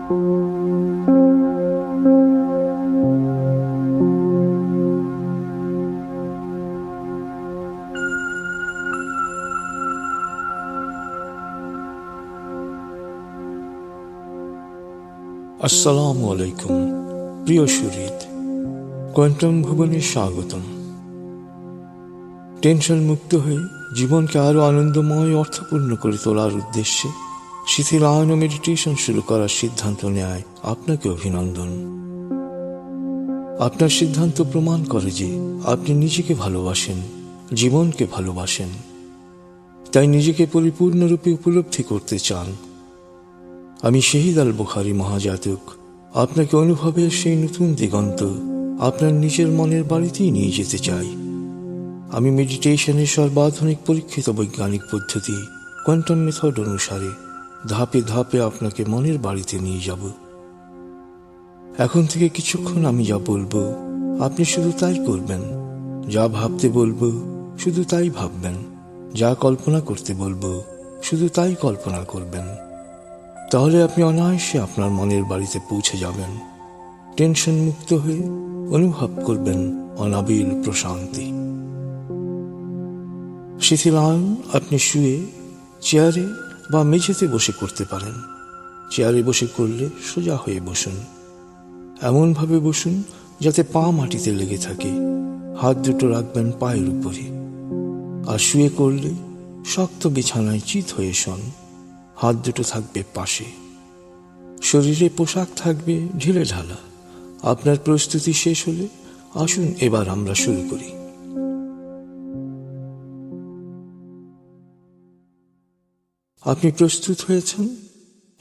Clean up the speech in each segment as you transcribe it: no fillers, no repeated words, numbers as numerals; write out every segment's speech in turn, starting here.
আসসালামু আলাইকুম প্রিয় সুহৃদ, কোয়ান্টাম ভুবনে স্বাগতম। টেনশন মুক্ত হয়ে জীবনকে আরো আনন্দময় অর্থপূর্ণ করে তোলার উদ্দেশ্যে শিথিলায়ন ও মেডিটেশন শুরু করার সিদ্ধান্ত নেয় আপনাকে অভিনন্দন। আপনার সিদ্ধান্ত প্রমাণ করে যে আপনি নিজেকে ভালোবাসেন, জীবনকে ভালোবাসেন, তাই নিজেকে পরিপূর্ণরূপে উপলব্ধি করতে চান। আমি শহীদ আল বুখারী মহাজাতক আপনাকে অনুভবের সেই নতুন দিগন্ত আপনার নিজের মনের বাড়িতেই নিয়ে যেতে চাই। আমি মেডিটেশনের সর্বাধুনিক পরীক্ষিত বৈজ্ঞানিক পদ্ধতি কোয়ান্টাম মেথড অনুসারে ধাপে ধাপে আপনাকে মনের বাড়িতে নিয়ে যাব। এখন থেকে কিছুক্ষণ আমি যা বলবো আপনি শুধু তাই করবেন, যা ভাবতে বলবো শুধু তাই ভাববেন, যা কল্পনা করতে বলবো শুধু তাই কল্পনা করবেন। তাহলে আপনি অনায়াসে আপনার মনের বাড়িতে পৌঁছে যাবেন। টেনশন মুক্ত হয়ে অনুভব করবেন অনাবিল প্রশান্তি। শিথিলায়ন আপনি শুয়ে, চেয়ারে বা মেঝেতে বসে করতে পারেন। চেয়ারে বসে করলে সোজা হয়ে বসুন, এমনভাবে বসুন যাতে পা মাটিতে লেগে থাকে। হাত দুটো রাখবেন পায়ের উপরে। আর শুয়ে করলে শক্ত বিছানায় চিত হয়ে শোন, হাত দুটো থাকবে পাশে। শরীরে পোশাক থাকবে ঢিলে ঢালা। আপনার প্রস্তুতি শেষ হলে আসুন এবার আমরা শুরু করি। আপনি প্রস্তুত হয়েছেন?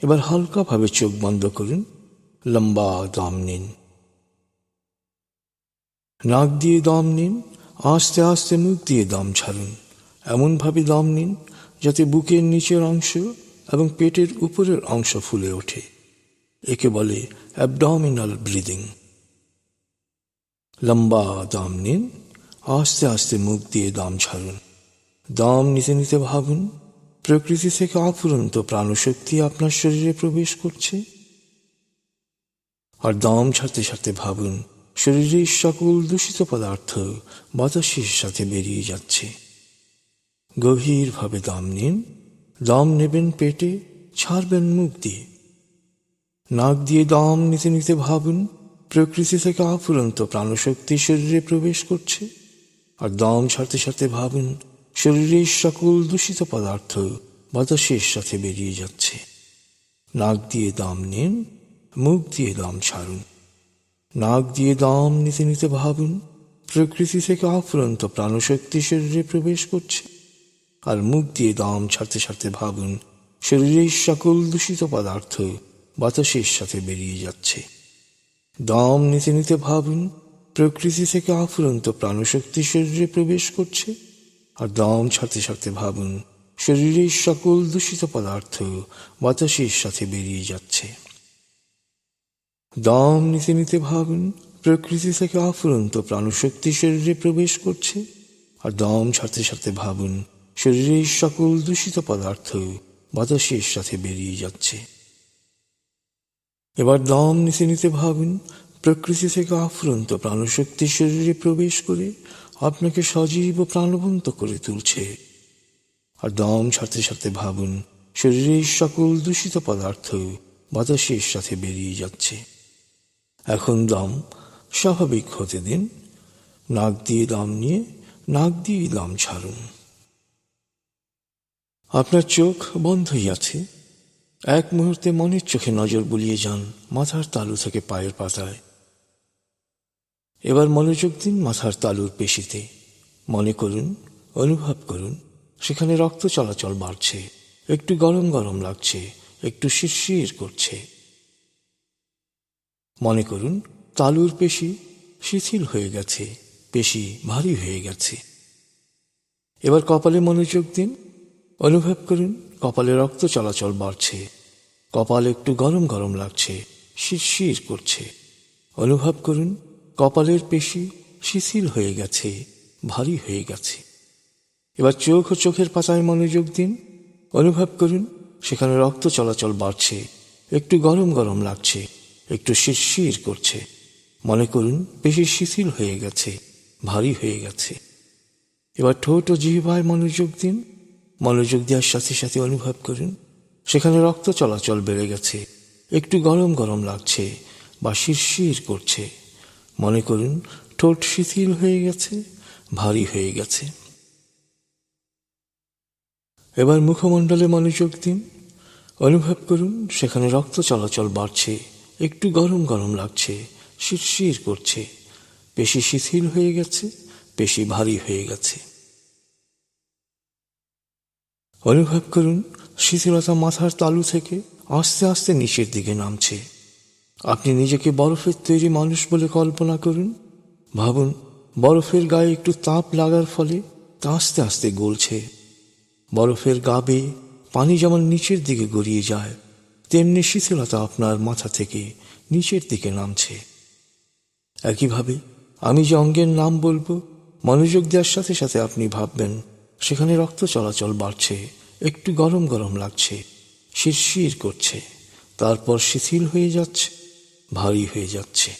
এবার হালকাভাবে চোখ বন্ধ করুন, লম্বা দম নিন। নাক দিয়ে দম নিন, আস্তে আস্তে মুখ দিয়ে দম ছাড়ুন। এমনভাবে দম নিন যাতে বুকের নিচের অংশ এবং পেটের উপরের অংশ ফুলে ওঠে। একে বলে অ্যাবডোমিনাল ব্রিদিং। লম্বা দম নিন, আস্তে আস্তে মুখ দিয়ে দম ছাড়ুন। দম নিতে নিতে ভাবুন প্রকৃতি থেকে অফুরন্ত প্রাণশক্তি আপনার শরীরে প্রবেশ করছে। আর দম ছাড়তে ছাড়তে ভাবুন শরীরের সকল দূষিত পদার্থ বাতাসের সাথে বেরিয়ে যাচ্ছে। গভীরভাবে দম নিন। দম নেবেন পেটে, ছাড়বেন মুখ দিয়ে। নাক দিয়ে দম নিতে নিতে ভাবুন প্রকৃতি থেকে অফুরন্ত প্রাণশক্তি শরীরে প্রবেশ করছে। আর দম ছাড়তে ছাড়তে ভাবুন শরীরের সকল দূষিত পদার্থ বাতাসের সাথে বেরিয়ে যাচ্ছে। নাক দিয়ে দম নিন, মুখ দিয়ে দম ছাড়ুন। নাক দিয়ে দম নিতে নিতে ভাবুন প্রকৃতি থেকে অফুরন্ত প্রাণশক্তি শরীরে প্রবেশ করছে। আর মুখ দিয়ে দম ছাড়তে ছাড়তে ভাবুন শরীরের সকল দূষিত পদার্থ বাতাসের সাথে বেরিয়ে যাচ্ছে। দম নিতে নিতে ভাবুন প্রকৃতি থেকে অফুরন্ত প্রাণশক্তি শরীরে প্রবেশ করছে। আর দম ছাড়তে ছাড়তে ভাবুন শরীরের সকল দূষিত পদার্থ বাতাসের সাথে বেরিয়ে যাচ্ছে। দম নিতে নিতে ভাবুন প্রকৃতি থেকে অফুরন্ত প্রাণশক্তি শরীরে প্রবেশ করছে। আর দম ছাড়তে ছাড়তে ভাবুন শরীরের সকল দূষিত পদার্থ বাতাসের সাথে বেরিয়ে যাচ্ছে। এবার দম নিতে নিতে ভাবুন প্রকৃতি থেকে অফুরন্ত প্রাণশক্তি শরীরে প্রবেশ করে আপনাকে সজীব ও প্রাণবন্ত করে তুলছে। আর দম ছাড়তে ছাড়তে ভাবুন শরীরের সকল দূষিত পদার্থ বাতাসের সাথে বেরিয়ে যাচ্ছে। এখন দম স্বাভাবিক হতে দিন। নাক দিয়ে দম নিয়ে নাক দিয়ে দম ছাড়ুন। আপনার চোখ বন্ধই আছে। এক মুহূর্তে মনের চোখে নজর বুলিয়ে যান মাথার তালু থেকে পায়ের পাতায়। এবার মনোযোগ দিন মাথার তালুর পেশিতে। মনে করুন, অনুভব করুন সেখানে রক্ত চলাচল বাড়ছে, একটু গরম গরম লাগছে, একটু শিরশির করছে। মনে করুন তালুর পেশি শিথিল হয়ে গেছে, পেশি ভারী হয়ে গেছে। এবার কপালে মনোযোগ দিন। অনুভব করুন কপালে রক্ত চলাচল বাড়ছে, কপাল একটু গরম গরম লাগছে, শিরশির করছে। অনুভব করুন কপালের পেশি শিথিল হয়ে গেছে, ভারী হয়ে গেছে। এবার চোখ ও চোখের পাতায় মনোযোগ দিন। অনুভব করুন সেখানে রক্ত চলাচল বাড়ছে, একটু গরম গরম লাগছে, একটু শিরশির করছে। মনে করুন পেশি শিথিল হয়ে গেছে, ভারী হয়ে গেছে। এবার ঠোঁট ও জিহ্বায় মনোযোগ দিন। মনোযোগ দেওয়ার সাথে সাথে অনুভব করুন সেখানে রক্ত চলাচল বেড়ে গেছে, একটু গরম গরম লাগছে বা শিরশির করছে। মনে করুন ঠোঁট শিথিল হয়ে গেছে, ভারী হয়ে গেছে। এবার মুখমণ্ডলে মনোযোগ দিন। অনুভব করুন সেখানে রক্ত চলাচল বাড়ছে, একটু গরম গরম লাগছে, শিরশির করছে। পেশি শিথিল হয়ে গেছে, পেশি ভারী হয়ে গেছে। অনুভব করুন শিথিলতা মাথার তালু থেকে আস্তে আস্তে নিচের দিকে নামছে। আপনি নিজেকে বরফের তৈরি মানুষ বলে কল্পনা করুন। ভাবুন বরফের গায়ে একটু তাপ লাগার ফলে তা আস্তে আস্তে গলছে। বরফের গা বেয়ে পানি যেমন নিচের দিকে গড়িয়ে যায়, তেমনি শিথিলতা আপনার মাথা থেকে নিচের দিকে নামছে। একইভাবে আমি যে অঙ্গের নাম বলবো, মনোযোগ দেওয়ার সাথে সাথে আপনি ভাববেন সেখানে রক্ত চলাচল বাড়ছে, একটু গরম গরম লাগছে, শিরশির করছে, তারপর শিথিল হয়ে যাচ্ছে, ভারী হয়ে যাচ্ছে।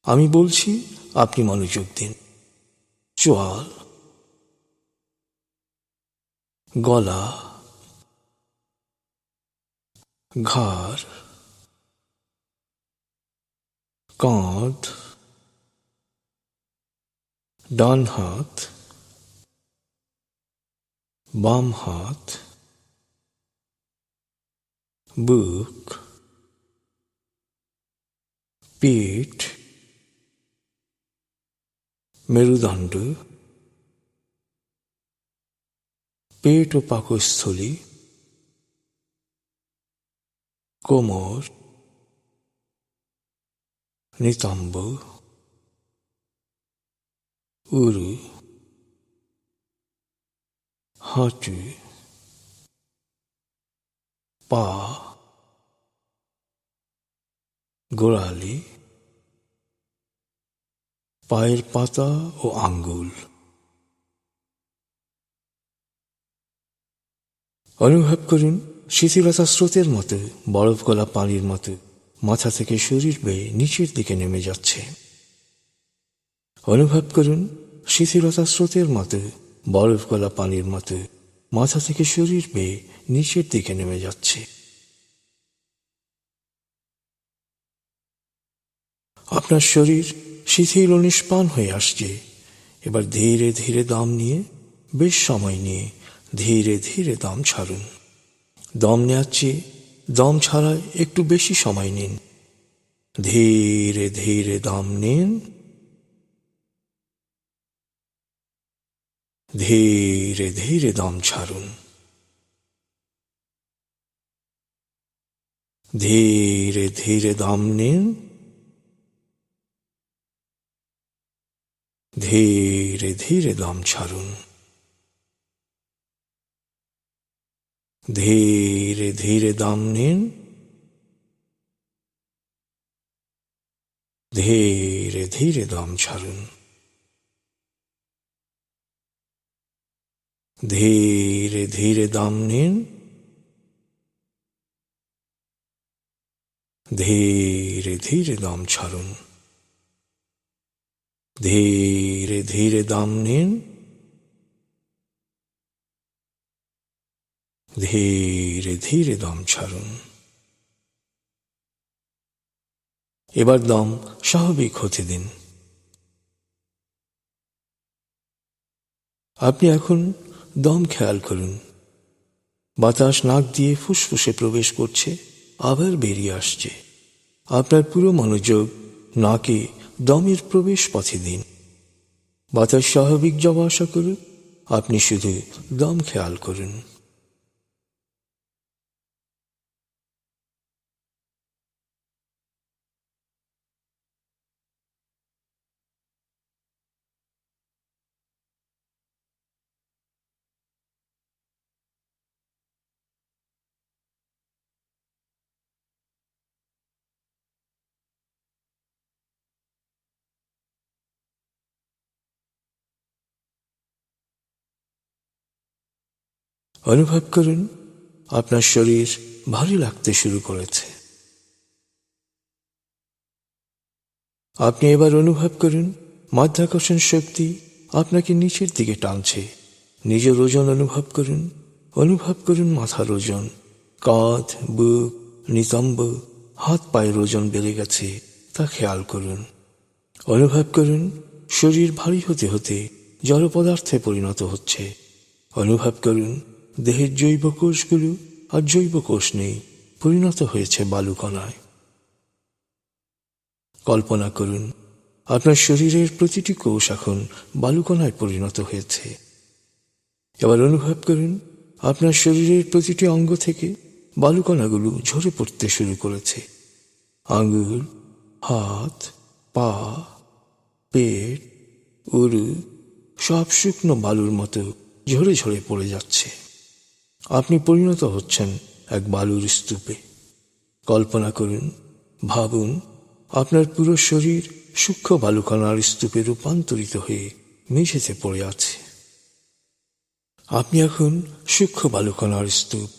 আমি বলছি, আপনি মনোযোগ দিন। চোয়াল, গলা, ঘাড়, কাঁধ, ডান হাত, বাম হাত, বুক, পেট, মেরুদণ্ড, পেট ও পাকস্থলী, কোমর, নিতম্ব, উরু, হাঁটু, পা, গোড়ালি, পায়ের পাতা ও আঙ্গুল। অনুভব করুন শিথিলতা স্রোতের মতো, বরফ গলা পানির মতো মাথা থেকে শরীর বেয়ে নিচের দিকে নেমে যাচ্ছে। অনুভব করুন শিথিলতা স্রোতের মতো, বরফ গলা পানির মতো মাথা থেকে শরীর বেয়ে নিচের দিকে নেমে যাচ্ছে। আপনার শরীর শিথিল ও নিষ্প্রাণ হয়ে আসছে। এবার ধীরে ধীরে দম নিয়ে, বেশ সময় নিয়ে ধীরে ধীরে দম ছাড়ুন। দম নেওয়ার চেয়ে দম ছাড়ায় একটু বেশি সময় নিন। ধীরে ধীরে দম নিন, ধীরে ধীরে দম ছাড়ুন। ধীরে ধীরে দম নিন, ধীরে ধীরে দম ছাড়ুন। ধীরে ধীরে দম নিন, ধীরে ধীরে দম ছাড়ুন। ধীরে ধীরে দম নিন, ধীরে ধীরে দম ছাড়ুন। ধীরে ধীরে দম নিন, ধীরে ধীরে দম ছাড়ুন। এবার দম স্বাভাবিক হতে দিন। আপনি এখন দম খেয়াল করুন। বাতাস নাক দিয়ে ফুসফুসে প্রবেশ করছে, আবার বেরিয়ে আসছে। আপনার পুরো মনোযোগ নাকে দমের প্রবেশ পথে দিন। বাতাস স্বাভাবিক যাওয়া আসা করুন, আপনি শুধু দম খেয়াল করুন। অনুভব করুন আপনার শরীর ভারী লাগতে শুরু করেছে। আপনি এবার অনুভব করুন মাধ্যাকর্ষণ শক্তি আপনাকে নিচের দিকে টানছে। নিজের ওজন অনুভব করুন। অনুভব করুন মাথার ওজন, কাঁধ, বুক, নিতম্ব, হাত পায়ের ওজন বেড়ে গেছে তা খেয়াল করুন। অনুভব করুন শরীর ভারী হতে হতে জড় পদার্থে পরিণত হচ্ছে। অনুভব করুন দেহের জৈব কোষগুলো আর জৈব কোষ নেই, পরিণত হয়েছে বালুকণায়। কল্পনা করুন আপনার শরীরের প্রতিটি কোষ এখন বালুকণায় পরিণত হয়েছে। এবার অনুভব করুন আপনার শরীরের প্রতিটি অঙ্গ থেকে বালুকণাগুলো ঝরে পড়তে শুরু করেছে। আঙুল, হাত, পা, পেট, উরু সব শুকনো বালুর মতো ঝরে ঝরে পড়ে যাচ্ছে। আপনি পরিণত হচ্ছেন এক বালুর স্তূপে। কল্পনা করুন, ভাবুন আপনার পুরো শরীর সূক্ষ্ম বালুকণার স্তূপে রূপান্তরিত হয়ে মেঝেতে পড়ে আছে। আপনি এখন সূক্ষ্ম বালুকণার স্তূপ।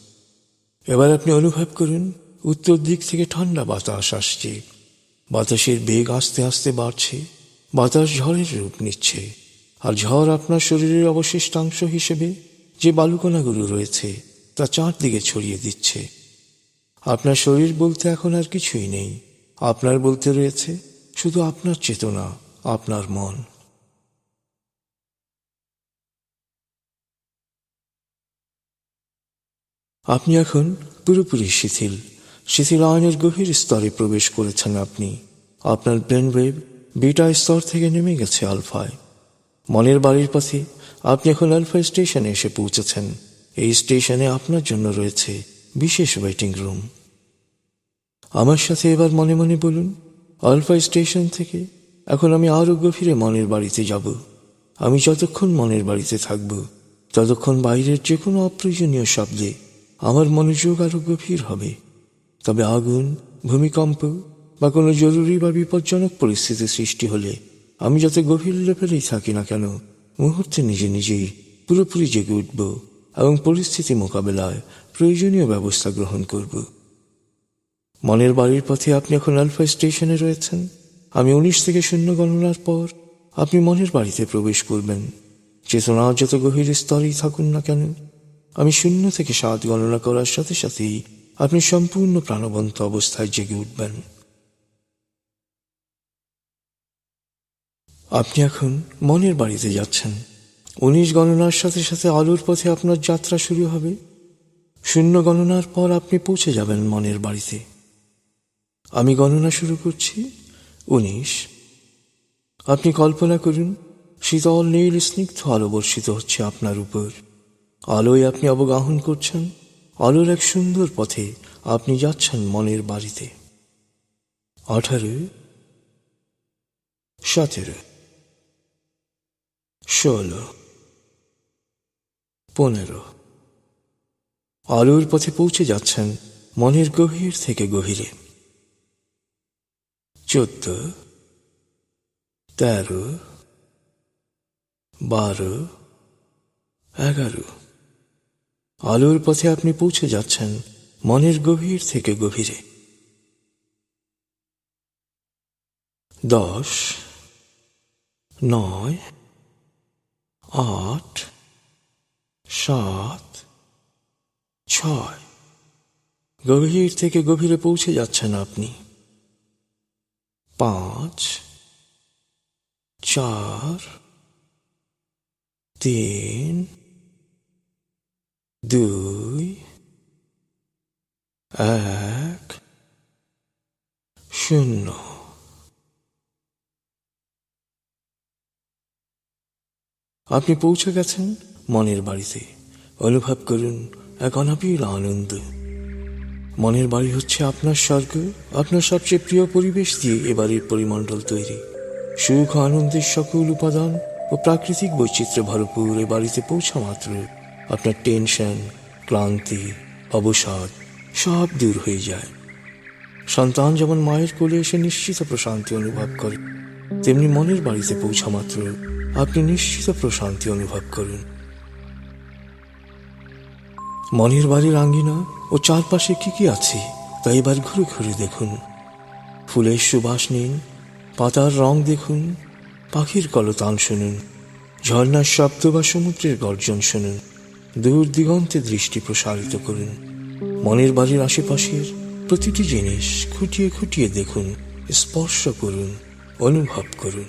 এবার আপনি অনুভব করুন উত্তর দিক থেকে ঠান্ডা বাতাস আসছে। বাতাসের বেগ আস্তে আস্তে বাড়ছে। বাতাস ঝড়ের রূপ নিচ্ছে, আর ঝড় আপনার শরীরের অবশিষ্টাংশ হিসেবে যে বালুকণাগুলো রয়েছে তা চারদিকে ছড়িয়ে দিচ্ছে। আপনার শরীর বলতে এখন আর কিছুই নেই। আপনার বলতে রয়েছে শুধু আপনার চেতনা, আপনার মন। আপনি এখন পুরোপুরি শিথিল। শিথিলায়নের গভীর স্তরে প্রবেশ করেছেন আপনি। আপনার ব্রেন ওয়েভ বিটা স্তর থেকে নেমে গেছে আলফায়। মনের বাড়ির পথে আপনি এখন আলফা স্টেশনে এসে পৌঁছেছেন। এই স্টেশনে আপনার জন্য রয়েছে বিশেষ ওয়েটিং রুম। আমার সাথে এবার মনে মনে বলুন, আলফা স্টেশন থেকে এখন আমি আরো গভীরে মনের বাড়িতে যাব। আমি যতক্ষণ মনের বাড়িতে থাকব ততক্ষণ বাইরের যে কোনো অপ্রয়োজনীয় শব্দে আমার মনোযোগ আরো গভীর হবে। তবে আগুন, ভূমিকম্প বা কোনো জরুরি বা বিপজ্জনক পরিস্থিতি সৃষ্টি হলে আমি যত গভীর লেভেলেই থাকি না কেন, মুহূর্তে নিজে নিজেই পুরোপুরি জেগে উঠব এবং পরিস্থিতি মোকাবেলায় প্রয়োজনীয় ব্যবস্থা গ্রহণ করব। মনের বাড়ির পথে আপনি এখন আলফা স্টেশনে রয়েছেন। আমি 19 থেকে 0 গণনার পর আপনি মনের বাড়িতে প্রবেশ করবেন। চেতনা যত গভীর স্তরেই থাকুন না কেন, আমি 0 থেকে 7 গণনা করার সাথে সাথেই আপনি সম্পূর্ণ প্রাণবন্ত অবস্থায় জেগে উঠবেন। আপনি এখন মনের বাড়িতে যাচ্ছেন। 19 গণনার সাথে সাথে আলোর পথে আপনার যাত্রা শুরু হবে। 0 গণনার পর আপনি পৌঁছে যাবেন মনের বাড়িতে। আমি গণনা শুরু করছি। 19। আপনি কল্পনা করুন শীতল নীল স্নিগ্ধ আলো বর্ষিত হচ্ছে আপনার উপর। আলোয় আপনি অবগাহন করছেন। আলোর এক সুন্দর পথে আপনি যাচ্ছেন মনের বাড়িতে। 18, 17, 16, 15। আলোর পথে পৌঁছে যাচ্ছেন মনের গভীর থেকে গভীরে। 14, 13, 12, 11। আলোর পথে আপনি পৌঁছে যাচ্ছেন মনের গভীর থেকে গভীরে। 10, 9, 8, 7, 6। গভীর থেকে গভীরে পৌঁছে যাচ্ছেন আপনি। 5, 4, 3, 2, 1, 0। আপনি পৌঁছে গেছেন মনের বাড়িতে। অনুভব করুন এক অনাবিল আনন্দ। মনের বাড়ি হচ্ছে আপনার স্বর্গ। আপনার সবচেয়ে প্রিয় পরিবেশ দিয়ে এবারের পরিমণ্ডল তৈরি। সুখ ও আনন্দের সকল উপাদান ও প্রাকৃতিক বৈচিত্র্যে ভরপুর এ বাড়িতে পৌঁছা মাত্র আপনার টেনশন, ক্লান্তি, অবসাদ সব দূর হয়ে যায়। সন্তান যেমন মায়ের কোলে এসে নিশ্চিত প্রশান্তি অনুভব করে, তেমনি মনের বাড়িতে পৌঁছা মাত্র আপনি নিশ্চিত প্রশান্তি অনুভব করুন। মনের বাড়ির আঙ্গিনা ও চারপাশে কি কি আছে তা এবার ঘুরে ঘুরে দেখুন। ফুলের সুবাস নিন, পাতার রং দেখুন, পাখির কলতান শুনুন, ঝর্ণার শব্দ বা সমুদ্রের গর্জন শুনুন। দূর দিগন্তে দৃষ্টি প্রসারিত করুন। মনের বাড়ির আশেপাশের প্রতিটি জিনিস খুঁটিয়ে খুঁটিয়ে দেখুন, স্পর্শ করুন, অনুভব করুন।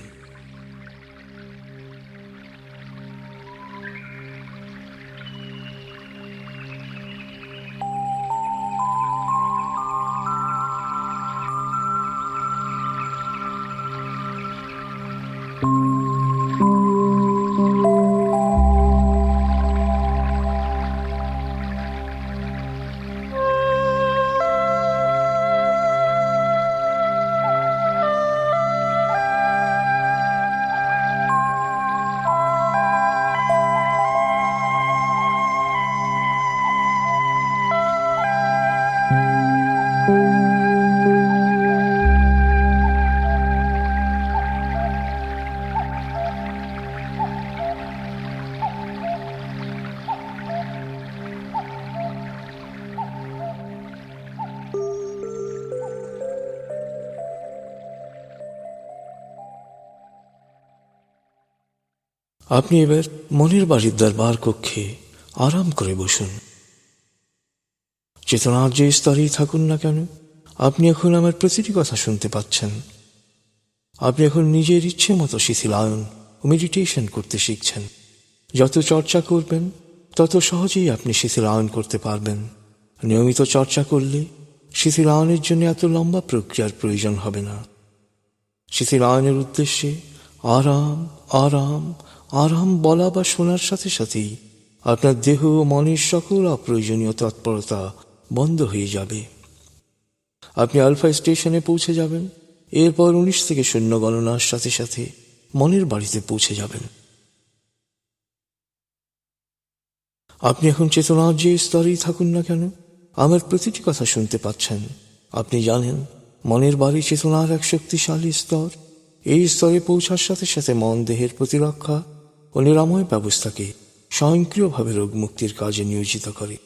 আপনি এবার মনের বাড়ির দরবার কক্ষে আরাম করে বসুন। চেতনার যে স্তরেই থাকুন না কেন, আপনি এখন আমার প্রতিটি কথা শুনতে পাচ্ছেন। আপনি এখন নিজের ইচ্ছে মতো শিথিলায়ন ও মেডিটেশন করতে শিখছেন। যত চর্চা করবেন তত সহজেই আপনি শিথিলায়ন করতে পারবেন। নিয়মিত চর্চা করলে শিথিলায়নের জন্য এত লম্বা প্রক্রিয়ার প্রয়োজন হবে না। শিথিলায়নের উদ্দেশ্যে আরাম আরাম আরাম বলা বা শোনার সাথে সাথেই আপনার দেহ ও মনের সকল অপ্রয়োজনীয় তৎপরতা বন্ধ হয়ে যাবে। আপনি আলফা স্টেশনে পৌঁছে যাবেন। এরপর 19 থেকে 0 গণনার সাথে সাথে মনের বাড়িতে পৌঁছে যাবেন। আপনি এখন চেতনার যে স্তরেই থাকুন না কেন, আমার প্রতিটি কথা শুনতে পাচ্ছেন। আপনি জানেন মনের বাড়ি চেতনার এক শক্তিশালী স্তর। এই স্তরে পৌঁছার সাথে সাথে মন দেহের প্রতিরক্ষা ও নিরাময় ব্যবস্থাকে স্বয়ংক্রিয়ভাবে রোগ মুক্তির কাজে নিয়োজিত করে।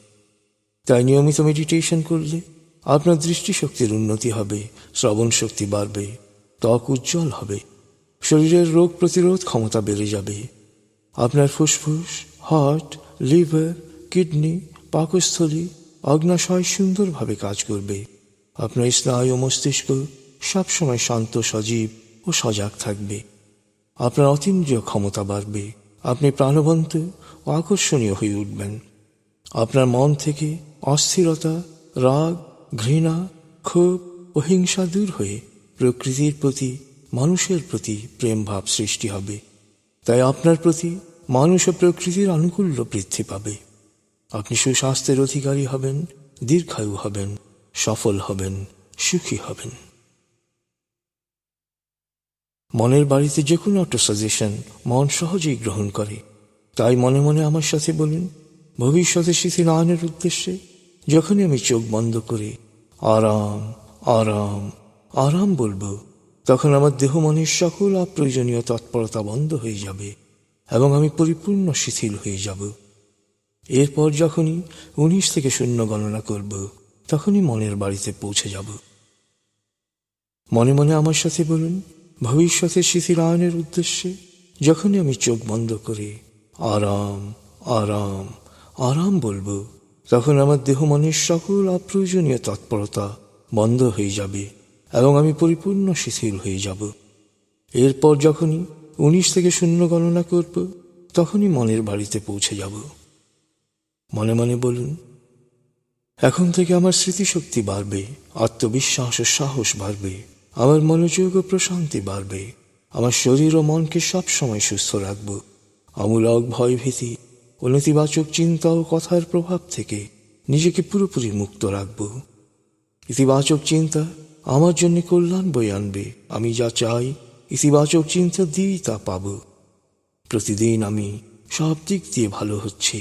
তাই নিয়মিত মেডিটেশন করলে আপনার দৃষ্টিশক্তির উন্নতি হবে, শ্রবণ শক্তি বাড়বে, ত্বক উজ্জ্বল হবে, শরীরের রোগ প্রতিরোধ ক্ষমতা বেড়ে যাবে। আপনার ফুসফুস, হার্ট, লিভার, কিডনি, পাকস্থলী, অগ্নাশয় সুন্দরভাবে কাজ করবে। আপনার স্নায়ু ও মস্তিষ্ক সবসময় শান্ত, সজীব ও সজাগ থাকবে। আপনার অতীন্দ্রিয় ক্ষমতা বাড়বে। আপনি প্রাণবন্ত ও আকর্ষণীয় হয়ে উঠবেন। আপনার মন থেকে অস্থিরতা, রাগ, ঘৃণা, ক্ষোভ ও হিংসা দূর হয়ে প্রকৃতির প্রতি, মানুষের প্রতি প্রেম ভাব সৃষ্টি হবে। তাই আপনার প্রতি মানুষ ও প্রকৃতির আনুকূল্য বৃদ্ধি পাবে। আপনি সুস্বাস্থ্যের অধিকারী হবেন, দীর্ঘায়ু হবেন, সফল হবেন, সুখী হবেন। মনের বাড়িতে যে কোনো অটো সাজেশন মন সহজেই গ্রহণ করে। তাই মনে মনে আমার সাথে বলুন, ভবিষ্যতে শিথিলায়নের উদ্দেশ্যে যখনই আমি চোখ বন্ধ করে আরাম আরাম আরাম বলবো, তখন আমার দেহ মনের সকল অপ্রয়োজনীয় তৎপরতা বন্ধ হয়ে যাবে এবং আমি পরিপূর্ণ শিথিল হয়ে যাব। এরপর যখনই 19 থেকে 0 গণনা করব, তখনই মনের বাড়িতে পৌঁছে যাব। মনে মনে আমার সাথে বলুন, ভবিষ্যতের শিথিলায়নের উদ্দেশ্যে যখনই আমি চোখ বন্ধ করে আরাম আরাম আরাম বলবো, তখন আমার দেহ মনের সকল অপ্রয়োজনীয় তৎপরতা বন্ধ হয়ে যাবে এবং আমি পরিপূর্ণ শিথিল হয়ে যাব। এরপর যখনই 19 থেকে 0 গণনা করব, তখনই মনের বাড়িতে পৌঁছে যাব। মনে মনে বলুন, এখন থেকে আমার স্মৃতিশক্তি বাড়বে, আত্মবিশ্বাস ও সাহস বাড়বে, আমার মনোযোগ ও প্রশান্তি বাড়বে, আমার শরীর ও মনকে সবসময় সুস্থ রাখব। অমূলক ভয়ভীতি ও নেতিবাচক চিন্তা ও কথার প্রভাব থেকে নিজেকে পুরোপুরি মুক্ত রাখব। ইতিবাচক চিন্তা আমার জন্য কল্যাণ বয়ে আনবে। আমি যা চাই ইতিবাচক চিন্তা দিয়েই তা পাব। প্রতিদিন আমি সব দিক দিয়ে ভালো হচ্ছি,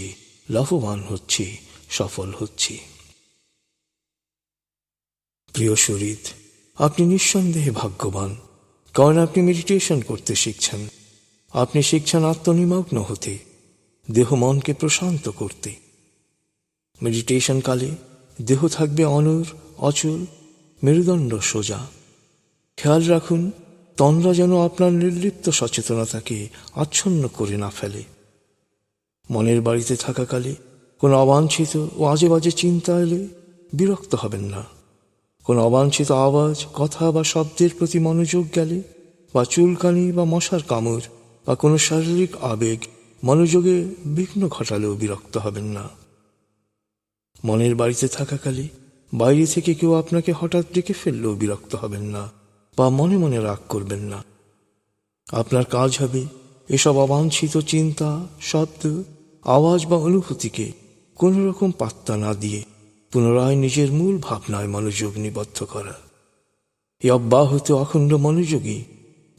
লাভবান হচ্ছি, সফল হচ্ছি। প্রিয় শরীর, আপনি নিঃসন্দেহে ভাগ্যবান, কারণ আপনি মেডিটেশন করতে শিখছেন। আপনি শিখছেন আত্মনিমগ্ন হতে, দেহ মনকে প্রশান্ত করতে। মেডিটেশন কালে দেহ থাকবে অনর, অচল, মেরুদণ্ড সোজা। খেয়াল রাখুন তন্দ্রা যেন আপনার নির্লিপ্ত সচেতনতাকে আচ্ছন্ন করে না ফেলে। মনের বাড়িতে থাকাকালে কোনো অবাঞ্ছিত ও আজে বাজে চিন্তা এলে বিরক্ত হবেন না। কোনো অবাঞ্ছিত আওয়াজ, কথা বা শব্দের প্রতি মনোযোগ গেলে, বা চুলকানি বা মশার কামড় বা কোনো শারীরিক আবেগ মনোযোগে বিঘ্ন ঘটালেও বিরক্ত হবেন না। মনের বাড়িতে থাকাকালে বাইরে থেকে কেউ আপনাকে হঠাৎ ডেকে ফেললেও বিরক্ত হবেন না বা মনে মনে রাগ করবেন না। আপনার কাজ হবে এসব অবাঞ্ছিত চিন্তা, শব্দ, আওয়াজ বা অনুভূতিকে কোনো রকম পাত্তা না দিয়ে পুনরায় নিজের মূল ভাবনায় মনোযোগ নিবদ্ধ করা। এই অব্যাহত অখণ্ড মনোযোগী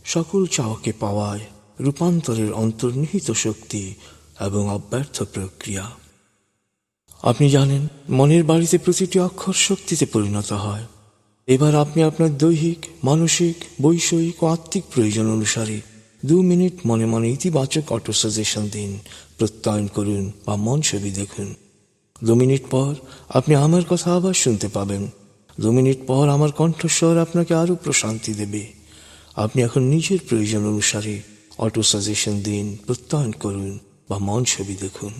সকল চাওয়াকে পাওয়ায় রূপান্তরের অন্তর্নিহিত শক্তি এবং অব্যর্থ প্রক্রিয়া। আপনি জানেন মনের বাড়িতে প্রতিটি অক্ষর শক্তিতে পরিণত হয়। এবার আপনি আপনার দৈহিক, মানসিক, বৈষয়িক ও আত্মিক প্রয়োজন অনুসারে 2 মিনিট মনে মনে ইতিবাচক অটো সাজেশন দিন, প্রত্যয়ন করুন বা মন ছবি দেখুন। 2 মিনিট পর আপনি আমার কথা আবার শুনতে পাবেন। 2 মিনিট পর আমার কণ্ঠস্বর আপনাকে আরো প্রশান্তি দেবে। আপনি এখন নিজের প্রয়োজন অনুসারে অটো সাজেশন দিন, প্রত্যয়ন করুন বা মন ছবি দেখুন।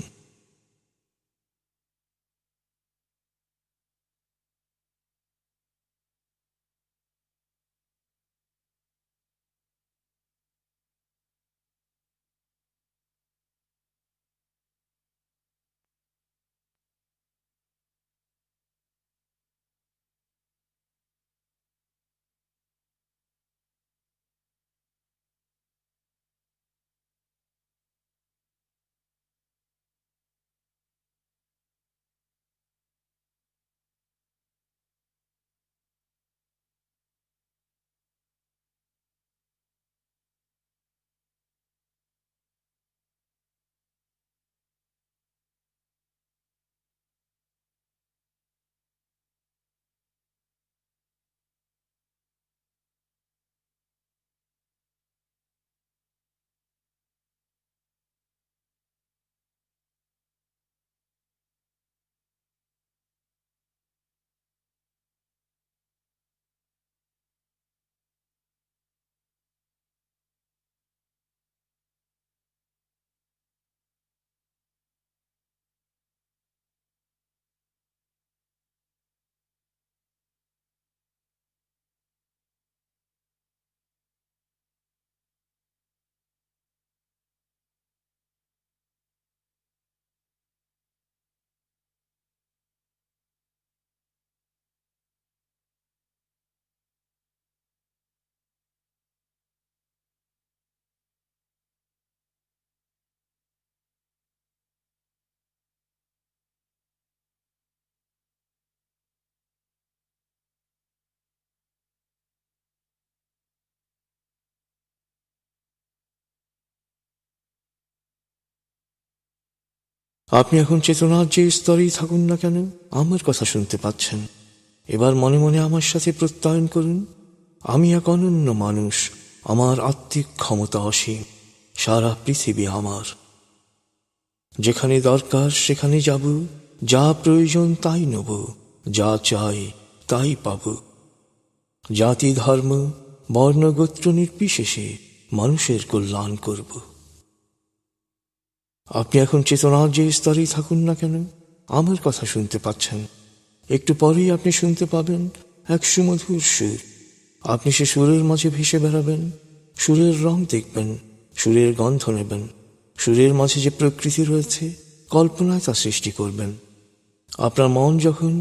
আপনি এখন চেতনার যে স্তরেই থাকুন না কেন আমার কথা শুনতে পাচ্ছেন। এবার মনে মনে আমার সাথে প্রত্যয়ন করুন, আমি এক অনন্য মানুষ, আমার আত্মিক ক্ষমতা অসীম, সারা পৃথিবী আমার। যেখানে দরকার সেখানে যাব, যা প্রয়োজন তাই নেব, যা চাই তাই পাব। জাতি, ধর্ম, বর্ণ, গোত্র নির্বিশেষে মানুষের কল্যাণ করব। আপনি এখন চেতনার যে স্তরেই থাকুন না কেন আমার কথা শুনতে পাচ্ছেন। একটু পরেই আপনি শুনতে পাবেন এক সুমধুর সুর। আপনি সে সুরের মাঝে ভেসে বেড়াবেন, সুরের রং দেখবেন, সুরের গন্ধ নেবেন। সুরের মাঝে যে প্রকৃতি রয়েছে কল্পনায় তা সৃষ্টি করবেন। আপনার মন যখন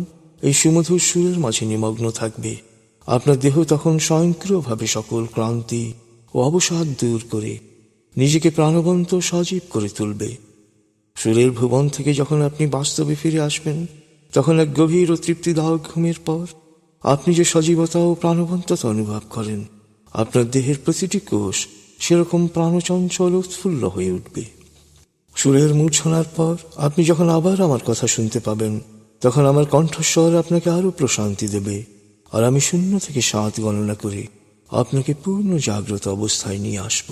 এই সুমধুর সুরের মাঝে নিমগ্ন থাকবে, আপনার দেহ তখন স্বয়ংক্রিয়ভাবে সকল ক্লান্তি ও অবসাদ দূর করে নিজেকে প্রাণবন্ত সজীব করে তুলবে। সুরের ভুবন থেকে যখন আপনি বাস্তবে ফিরে আসবেন, তখন এক গভীর ও তৃপ্তিদায়ক ঘুমের পর আপনি যে সজীবতা ও প্রাণবন্ততা অনুভব করেন, আপনার দেহের প্রতিটি কোষ সেরকম প্রাণচঞ্চল উৎফুল্ল হয়ে উঠবে। সুরের মূর্ছনার পর আপনি যখন আবার আমার কথা শুনতে পাবেন, তখন আমার কণ্ঠস্বর আপনাকে আরো প্রশান্তি দেবে, আর আমি 0 থেকে 7 গণনা করে আপনাকে পূর্ণ জাগ্রত অবস্থায় নিয়ে আসব।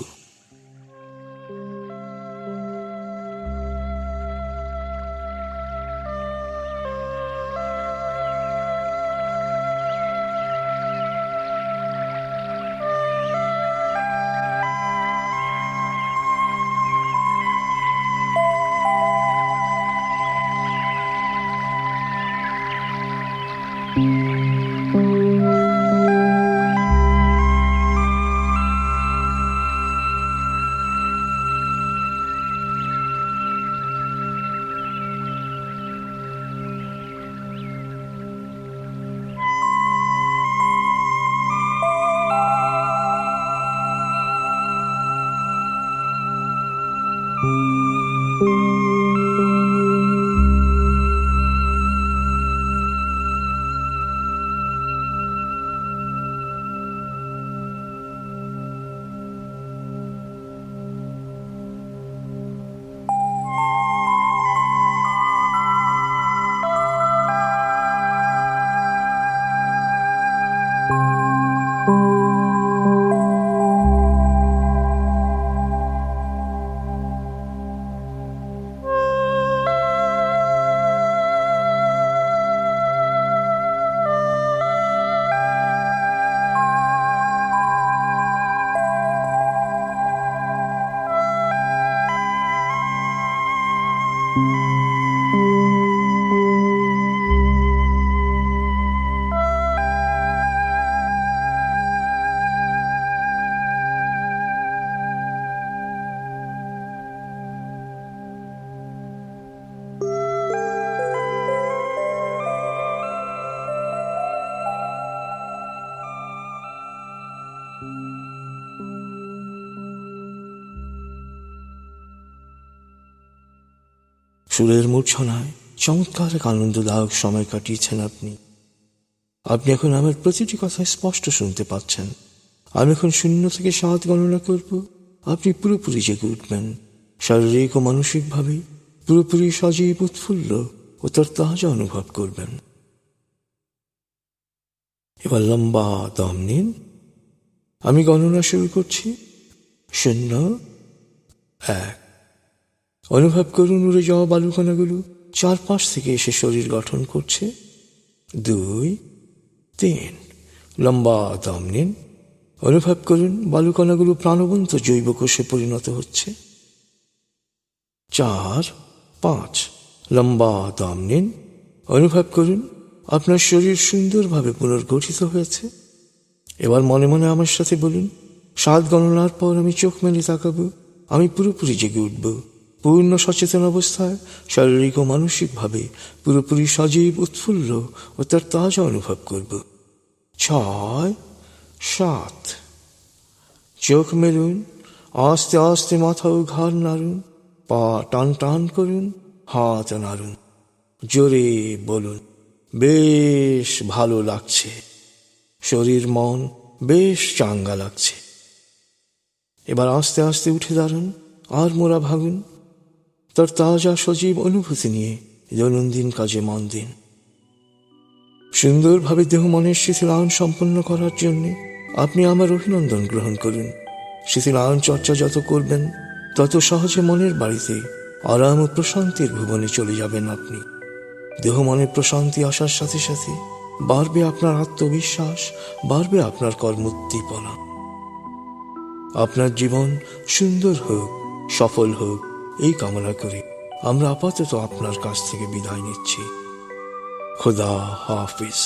সুরের মূর্ছনায় চমৎকার এক আনন্দদায়ক সময় কাটিয়েছেন আপনি। আপনি এখন আমার প্রতিটি কথা স্পষ্ট শুনতে পাচ্ছেন। আমি এখন 0 থেকে 7 গণনা করব। আপনি পুরোপুরি জেগে উঠবেন, শারীরিক ও মানসিকভাবে পুরোপুরি সজীব, উৎফুল্ল ও তরতাজা অনুভব করবেন। এবার লম্বা দম নিন। আমি গণনা শুরু করছি। 0, 1। অনুভব করুন উড়ে যাওয়া বালুকণাগুলো চারপাশ থেকে এসে শরীর গঠন করছে। 2, 3। লম্বা দম নিন। অনুভব করুন বালুকণাগুলো প্রাণবন্ত জৈব কোষে পরিণত হচ্ছে। 4, 5। লম্বা দম নিন। অনুভব করুন আপনার শরীর সুন্দরভাবে পুনর্গঠিত হয়েছে। এবার মনে মনে আমার সাথে বলুন, 7 গণনার পর আমি চোখ মেলে তাকাবো। আমি পুরোপুরি জেগে উঠব, পূর্ণ সচেতন অবস্থায় শারীরিক ও মানসিকভাবে পুরোপুরি সজীব, উৎফুল্ল ও তার তাজা অনুভব করব। 6, 7। চোখ মেলুন, আস্তে আস্তে মাথা ও ঘাড় নাড়ুন, পা টান টান করুন, হাত নাড়ুন, জোরে বলুন, বেশ ভালো লাগছে। শরীর মন বেশ চাঙ্গা লাগছে। এবার আস্তে আস্তে উঠে দাঁড়ান আর মোড়া ভাঙুন। তার তাজা সজীব অনুভূতি নিয়ে দৈনন্দিন কাজে মন দিন। সুন্দরভাবে দেহ মনের শিথিলায়ন সম্পন্ন করার জন্য আপনি আমার অভিনন্দন গ্রহণ করুন। শিথিলায়ন চর্চা যত করবেন তত সহজে মনের বাড়িতে আরাম ও প্রশান্তির ভুবনে চলে যাবেন আপনি। দেহ মনে প্রশান্তি আসার সাথে সাথে বাড়বে আপনার আত্মবিশ্বাস, বাড়বে আপনার কর্মোদ্দীপনা। আপনার জীবন সুন্দর হোক, সফল হোক, এই কামনা করে আমরা আপাতত আপনার কাছ থেকে বিদায় নিচ্ছি। খোদা হাফিজ।